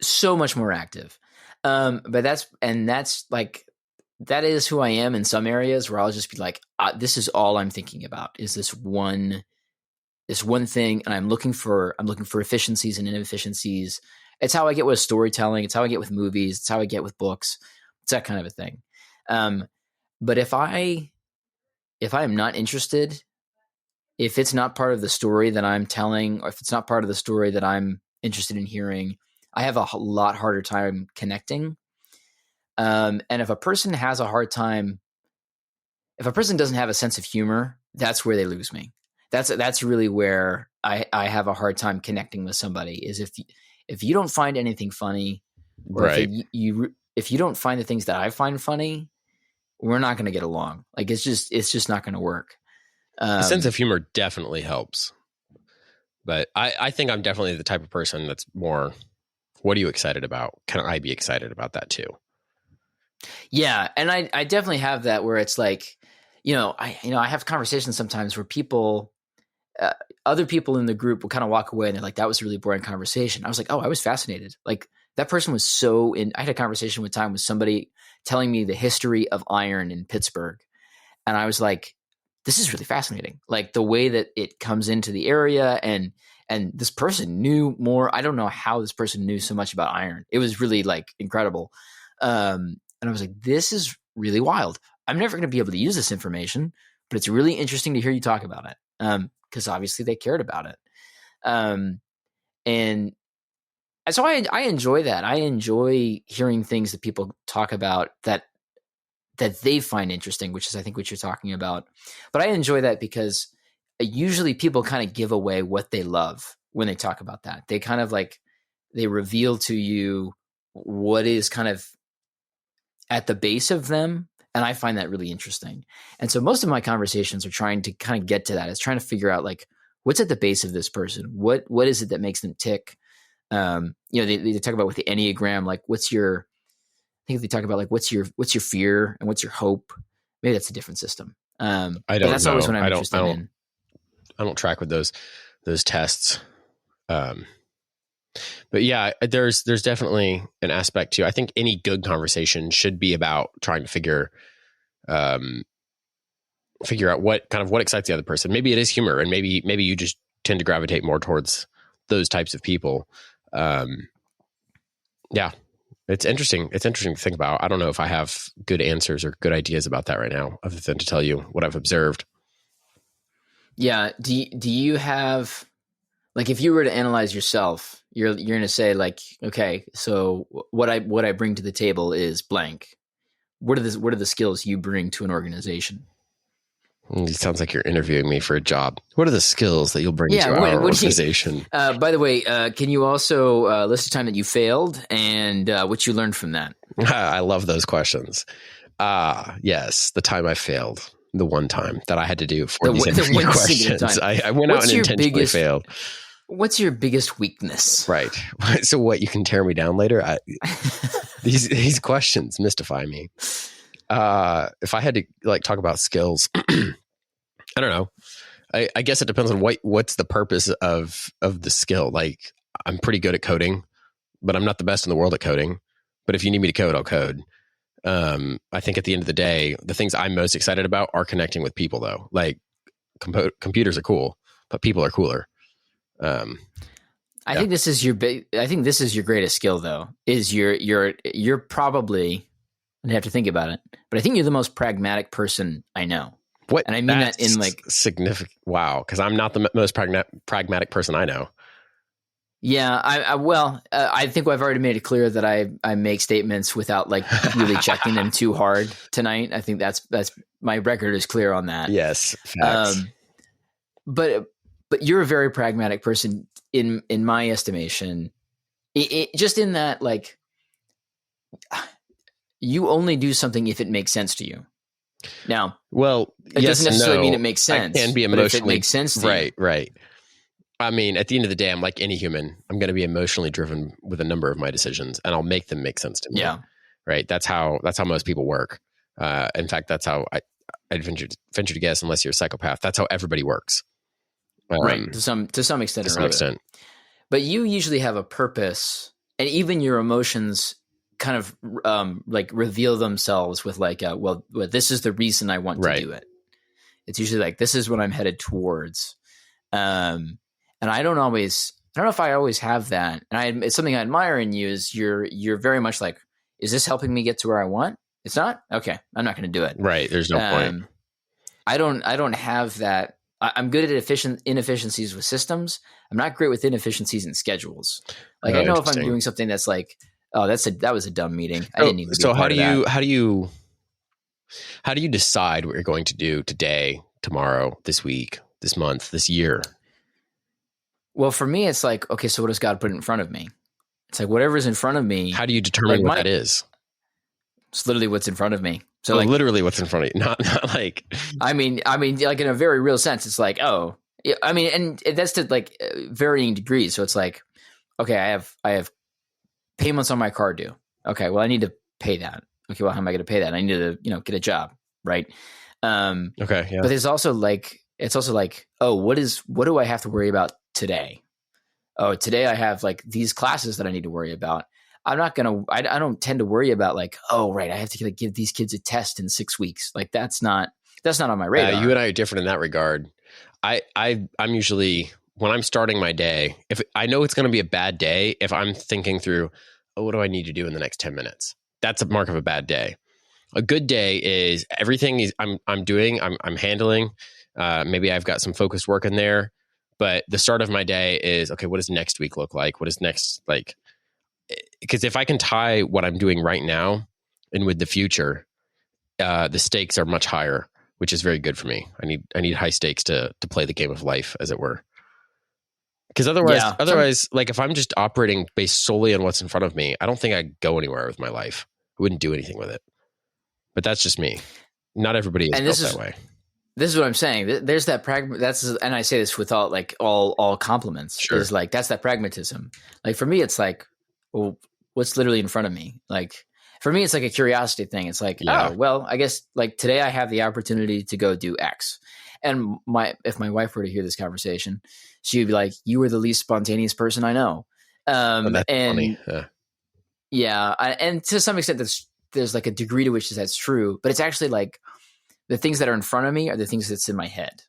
So much more active. But that's like, that is who I am in some areas where I'll just be like, this is all I'm thinking about is this one thing. And I'm looking for efficiencies and inefficiencies. It's how I get with storytelling. It's how I get with movies. It's how I get with books. It's that kind of a thing. But if I am not interested, if it's not part of the story that I'm telling, or if it's not part of the story that I'm interested in hearing, I have a lot harder time connecting. And if a person has a hard time, if a person doesn't have a sense of humor, that's where they lose me. That's really where I have a hard time connecting with somebody, is if you don't find anything funny, right? If you don't find the things that I find funny, we're not going to get along. Like it's just not going to work. A sense of humor definitely helps, but I think I'm definitely the type of person that's more, what are you excited about? Can I be excited about that too? Yeah. And I definitely have that where it's like, I have conversations sometimes where people, other people in the group will kind of walk away and they're like, that was a really boring conversation. I was like, oh, I was fascinated. Like that person was I had a conversation with somebody telling me the history of iron in Pittsburgh. And I was like, this is really fascinating. Like the way that it comes into the area, and this person knew more. I don't know how this person knew so much about iron. It was really like incredible. And I was like, this is really wild. I'm never going to be able to use this information, but it's really interesting to hear you talk about it. Because obviously they cared about it. And so I enjoy that. I enjoy hearing things that people talk about that they find interesting, which is, I think, what you're talking about. But I enjoy that because usually people kind of give away what they love when they talk about that. They kind of like, they reveal to you what is kind of at the base of them. And I find that really interesting. And so most of my conversations are trying to kind of get to that. It's trying to figure out like, what's at the base of this person? What is it that makes them tick? They talk about with the Enneagram, like I think they talk about like, what's your fear and what's your hope? Maybe that's a different system. I don't but that's know. always what I'm interested in. I don't track with those tests. But yeah, there's definitely an aspect to, I think any good conversation should be about trying to figure out what excites the other person. Maybe it is humor, and maybe you just tend to gravitate more towards those types of people. Yeah, it's interesting. It's interesting to think about. I don't know if I have good answers or good ideas about that right now, other than to tell you what I've observed. Yeah. Do you have, like, if you were to analyze yourself, you're going to say like, okay, so what I bring to the table is blank. What are the skills you bring to an organization? It sounds like you're interviewing me for a job. What are the skills that you'll bring to our organization? By the way, can you also list a time that you failed and what you learned from that? I love those questions. Yes, the time I failed. The one time that I had to do for these interview questions. I went out and intentionally failed. What's your biggest weakness? Right. So what, you can tear me down later? These questions mystify me. If I had to like talk about skills, I don't know. I guess it depends on what's the purpose of the skill. Like, I'm pretty good at coding, but I'm not the best in the world at coding. But if you need me to code, I'll code. I think at the end of the day, the things I'm most excited about are connecting with people, though. Like, computers are cool, but people are cooler. I think this is your greatest skill, though. Is you're probably, I'd have to think about it, but I think you're the most pragmatic person I know. What? And I mean that in like significant. Wow, because I'm not the most pragmatic person I know. Yeah, I think I've already made it clear that I make statements without like really checking them too hard tonight. I think that's my record is clear on that. Yes, facts. But you're a very pragmatic person in my estimation. Just in that, like, you only do something if it makes sense to you. Now, well, it doesn't necessarily mean it makes sense. It can be emotionally, but if it makes sense to you. Right. I mean, at the end of the day, I'm like any human. I'm going to be emotionally driven with a number of my decisions, and I'll make them make sense to me. Yeah. Right. That's how most people work. In fact, that's how I'd venture to guess, unless you're a psychopath. That's how everybody works. Right. To some extent or other. But you usually have a purpose, and even your emotions kind of like reveal themselves with like, well, this is the reason I want to do it. It's usually like, this is what I'm headed towards. And I don't know if I always have that. And it's something I admire in you is you're very much like, is this helping me get to where I want? It's not? Okay. I'm not going to do it. Right. There's no point. I don't have that. I'm good at inefficiencies with systems. I'm not great with inefficiencies in schedules. Like I know if I'm doing something that's like, oh, that was a dumb meeting. I didn't need to be so part of that. How do you decide what you're going to do today, tomorrow, this week, this month, this year? Well, for me, it's like, okay, so what does God put in front of me? It's like whatever's in front of me. How do you determine what that is? It's literally what's in front of me. So like, literally what's in front of you, not like. I mean, like in a very real sense, it's like, oh, I mean, and that's to like varying degrees. So it's like, okay, I have payments on my car due. Okay, well, I need to pay that. Okay, well, how am I going to pay that? I need to, get a job, right? Okay, yeah. But it's also like, oh, what do I have to worry about today? Oh, today I have like these classes that I need to worry about. I don't tend to worry about like, oh, right, I have to give these kids a test in 6 weeks. Like that's not on my radar. You and I are different in that regard. I'm usually, when I'm starting my day, if I know it's going to be a bad day, if I'm thinking through, oh, what do I need to do in the next 10 minutes? That's a mark of a bad day. A good day is everything is I'm handling. Maybe I've got some focused work in there, but the start of my day is, okay, what does next week look like? What is next like? Because if I can tie what I'm doing right now and with the future, the stakes are much higher, which is very good for me. I need high stakes to play the game of life, as it were. Because otherwise, like if I'm just operating based solely on what's in front of me, I don't think I'd go anywhere with my life. I wouldn't do anything with it. But that's just me. Not everybody is built that way. This is what I'm saying. There's that and I say this without like all compliments. Sure. Is like that's that pragmatism. Like for me, it's like, well, what's literally in front of me? Like for me, it's like a curiosity thing. It's like, oh, well, I guess like today I have the opportunity to go do X. And if my wife were to hear this conversation, she would be like, you were the least spontaneous person I know. That's funny. Yeah. And to some extent, there's like a degree to which that's true, but it's actually like the things that are in front of me are the things that's in my head.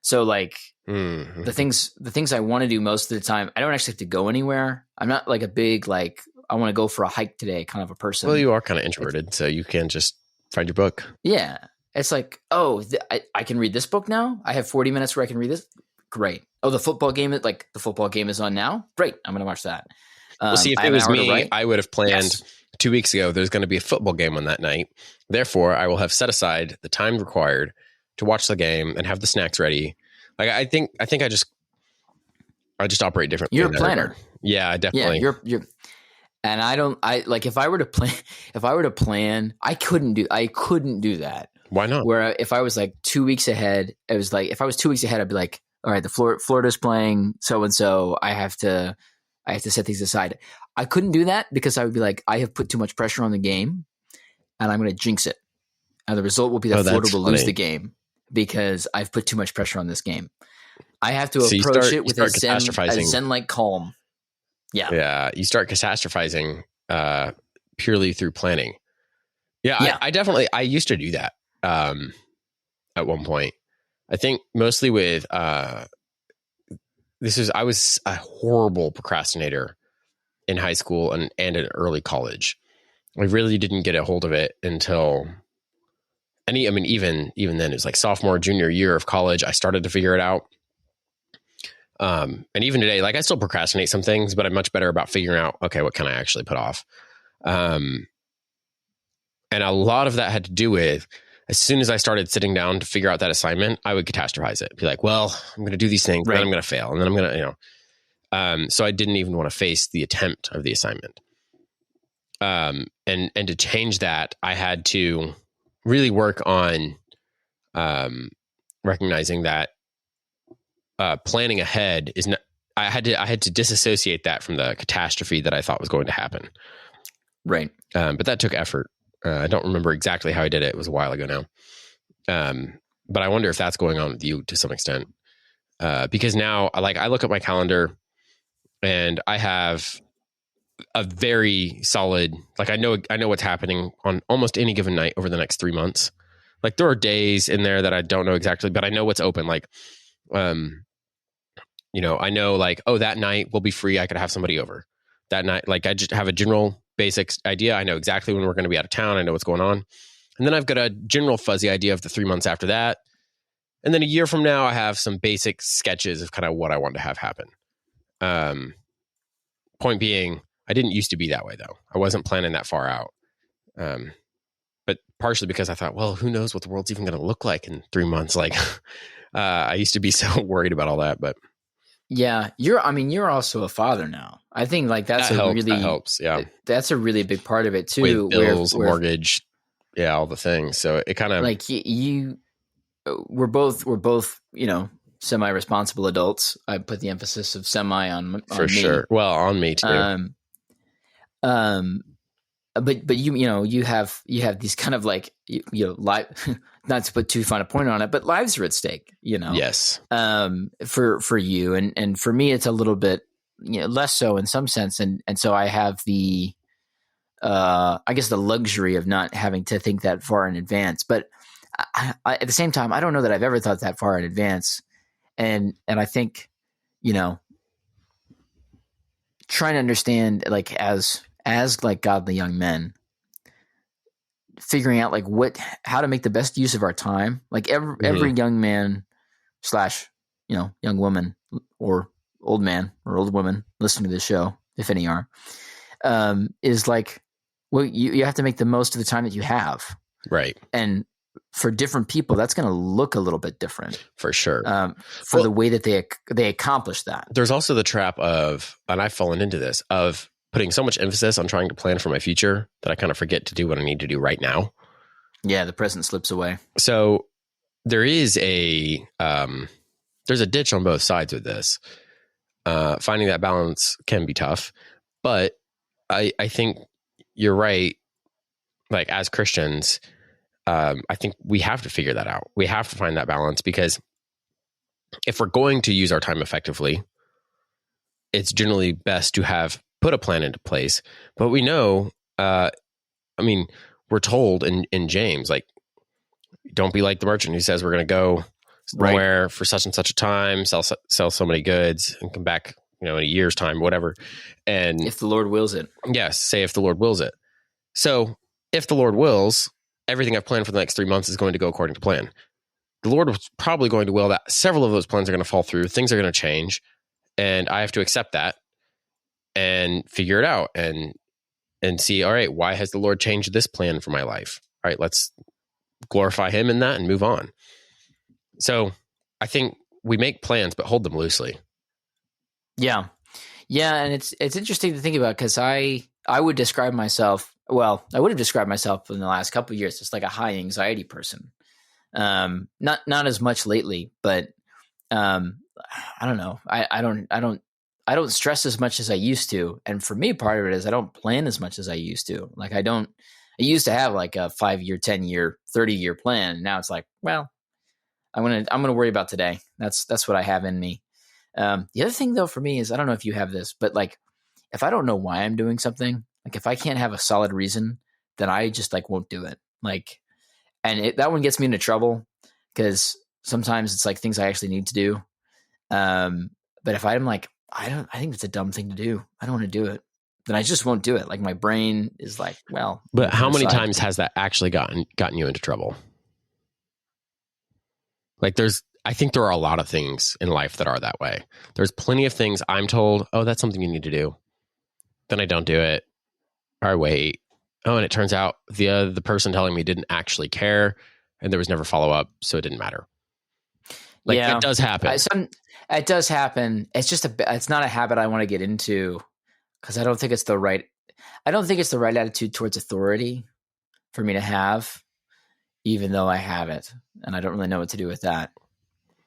So like the things I want to do most of the time, I don't actually have to go anywhere. I'm not like a big, like, I want to go for a hike today kind of a person. Well, you are kind of introverted, so you can just find your book. Yeah. It's like, oh, I can read this book now. I have 40 minutes where I can read this. Great. Oh, the football game is on now. Great. I'm going to watch that. Well, see, if it was me, I would have planned 2 weeks ago, there's going to be a football game on that night. Therefore, I will have set aside the time required to watch the game and have the snacks ready. Like I think I just operate differently. You're a planner. Yeah, definitely. Yeah, you're and I like if I were to plan, I couldn't do that. Why not? Where if I was like 2 weeks ahead, it was like if I was 2 weeks ahead, I'd be like, all right, Florida's playing so and so. I have to set these aside. I couldn't do that because I would be like, I have put too much pressure on the game, and I'm going to jinx it. And the result will be that Florida will lose the game because I've put too much pressure on this game. I have to approach it with a zen-like calm. Yeah. Yeah. You start catastrophizing purely through planning. Yeah. I used to do that at one point. I think mostly with I was a horrible procrastinator in high school and in early college. I really didn't get a hold of it until even then it was like sophomore, junior year of college. I started to figure it out. And even today, like I still procrastinate some things, but I'm much better about figuring out, okay, what can I actually put off? And a lot of that had to do with, as soon as I started sitting down to figure out that assignment, I would catastrophize it. Be like, well, I'm going to do these things, then I'm going to fail. And then I'm going to, so I didn't even want to face the attempt of the assignment. And to change that, I had to really work on recognizing that planning ahead is not. I had to disassociate that from the catastrophe that I thought was going to happen. Right. But that took effort. I don't remember exactly how I did it. It was a while ago now. But I wonder if that's going on with you to some extent. Because now, like, I look at my calendar and I have a very solid, like, I know what's happening on almost any given night over the next 3 months. Like, there are days in there that I don't know exactly, but I know what's open. Like, I know, like, oh, that night will be free. I could have somebody over that night. Like, I just have a general basic idea. I know exactly when we're going to be out of town. I know what's going on. And then I've got a general fuzzy idea of the 3 months after that. And then a year from now, I have some basic sketches of kind of what I want to have happen. Point being, I didn't used to be that way, though. I wasn't planning that far out. But partially because I thought, well, who knows what the world's even going to look like in 3 months? Like, I used to be so worried about all that, but yeah, you're also a father now. I think like that helps. Yeah, that's a really big part of it too. With bills, mortgage, all the things. So it kind of like we're both semi-responsible adults. I put the emphasis of semi on for sure. Me. Well, on me too. But you have these kind of like life, not to put too fine a point on it, but lives are at stake. Yes. For you and for me, it's a little bit less so in some sense, and so I have the I guess the luxury of not having to think that far in advance. But I, at the same time, I don't know that I've ever thought that far in advance, and I think trying to understand like as like godly young men, figuring out like how to make the best use of our time. Like every young man / young woman or old man or old woman listening to this show, if any are, is like, well, you have to make the most of the time that you have. Right. And for different people, that's going to look a little bit different. For sure. For the way that they accomplish that. There's also the trap of, and I've fallen into this, of putting so much emphasis on trying to plan for my future that I kind of forget to do what I need to do right now. Yeah, the present slips away. So there is there's a ditch on both sides with this. Finding that balance can be tough, but I think you're right. Like, as Christians, I think we have to figure that out. We have to find that balance, because if we're going to use our time effectively, it's generally best to have put a plan into place. But we know, we're told in James, like, don't be like the merchant who says we're going to go somewhere for such and such a time, sell so many goods and come back, in a year's time, whatever. And if the Lord wills it. Yes. Say if the Lord wills it. So if the Lord wills, everything I've planned for the next 3 months is going to go according to plan. The Lord was probably going to will that several of those plans are going to fall through. Things are going to change, and I have to accept that and figure it out and see, all right, why has the Lord changed this plan for my life? All right, let's glorify him in that and move on. So I think we make plans, but hold them loosely. Yeah. Yeah. And it's interesting to think about, because I would describe myself, I would have described myself in the last couple of years as like a high anxiety person. Not as much lately, but I don't know. I don't stress as much as I used to. And for me, part of it is I don't plan as much as I used to. Like I used to have like a 5-year, 10-year, 30-year plan. And now it's like, well, I'm going to worry about today. That's what I have in me. The other thing though, for me is, I don't know if you have this, but like, if I don't know why I'm doing something, like if I can't have a solid reason, then I just like won't do it. Like, and that one gets me into trouble, because sometimes it's like things I actually need to do. But if I'm like, I think it's a dumb thing to do, I don't want to do it, then I just won't do it. Like my brain is like, well. But how many times has that actually gotten you into trouble? Like I think there are a lot of things in life that are that way. There's plenty of things I'm told, oh, that's something you need to do. Then I don't do it. Or I wait. Oh, and it turns out the person telling me didn't actually care, and there was never follow up, so it didn't matter. Like, yeah, it does happen. It does happen. It's just it's not a habit I want to get into, because I don't think it's the right attitude towards authority for me to have, even though I have it, and I don't really know what to do with that.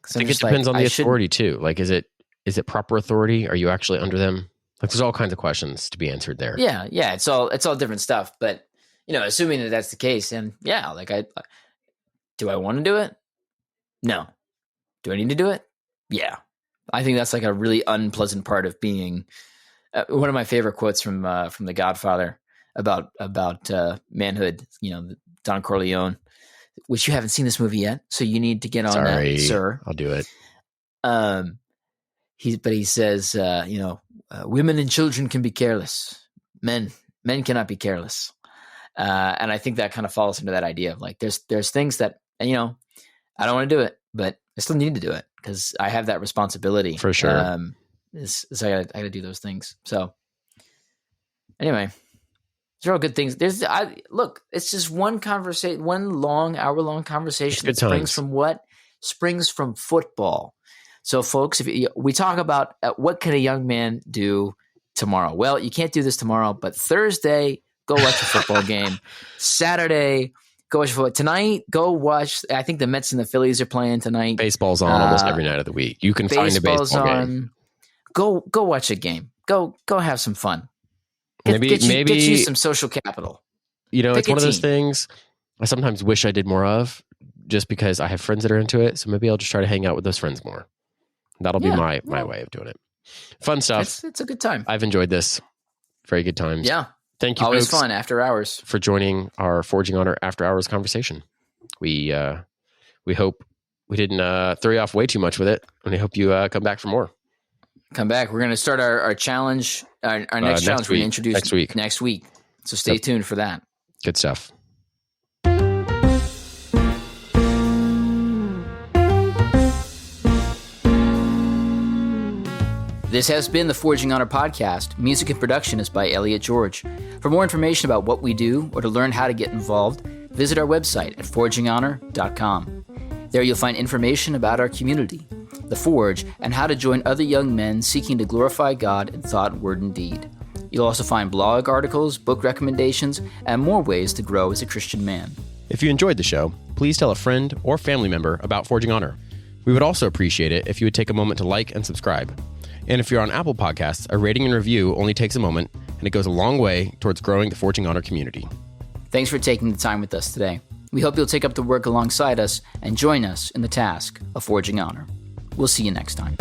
I think it depends on the authority too. Like, is it proper authority? Are you actually under them? Like, there's all kinds of questions to be answered there. Yeah. It's all different stuff. But assuming that that's the case, and yeah, like Do I want to do it? No. Do I need to do it? Yeah. I think that's like a really unpleasant part of being one of my favorite quotes from The Godfather about manhood, Don Corleone, which you haven't seen this movie yet, so you need to get on that, sir. I'll do it. He says, women and children can be careless. Men cannot be careless. And I think that kind of falls into that idea of like, there's things that, I don't want to do it, but I still need to do it because I have that responsibility. For sure. I got to do those things. So anyway, these are all good things. It's just one conversation, one hour-long conversation that springs from football. So folks, we talk about what can a young man do tomorrow? Well, you can't do this tomorrow, but Thursday, go watch a football game. Saturday, go watch football. Tonight, go watch. I think the Mets and the Phillies are playing tonight. Baseball's on almost every night of the week. You can find a baseball game. Go watch a game. Go have some fun. Maybe get you some social capital. It's one of those things I sometimes wish I did more of, just because I have friends that are into it. So maybe I'll just try to hang out with those friends more. That'll be my way of doing it. Fun stuff. It's a good time. I've enjoyed this. Very good times. Yeah. Thank you. Always folks, fun after hours, for joining our Forging Honor After Hours conversation. We hope we didn't throw you off way too much with it, and I hope you come back for more. Come back. We're going to start our challenge. Our next challenge. We're going to introduce next week. So stay tuned for that. Good stuff. This has been the Forging Honor podcast. Music and production is by Elliot George. For more information about what we do or to learn how to get involved, visit our website at forginghonor.com. There you'll find information about our community, the Forge, and how to join other young men seeking to glorify God in thought, word, and deed. You'll also find blog articles, book recommendations, and more ways to grow as a Christian man. If you enjoyed the show, please tell a friend or family member about Forging Honor. We would also appreciate it if you would take a moment to like and subscribe. And if you're on Apple Podcasts, a rating and review only takes a moment, and it goes a long way towards growing the Forging Honor community. Thanks for taking the time with us today. We hope you'll take up the work alongside us and join us in the task of Forging Honor. We'll see you next time.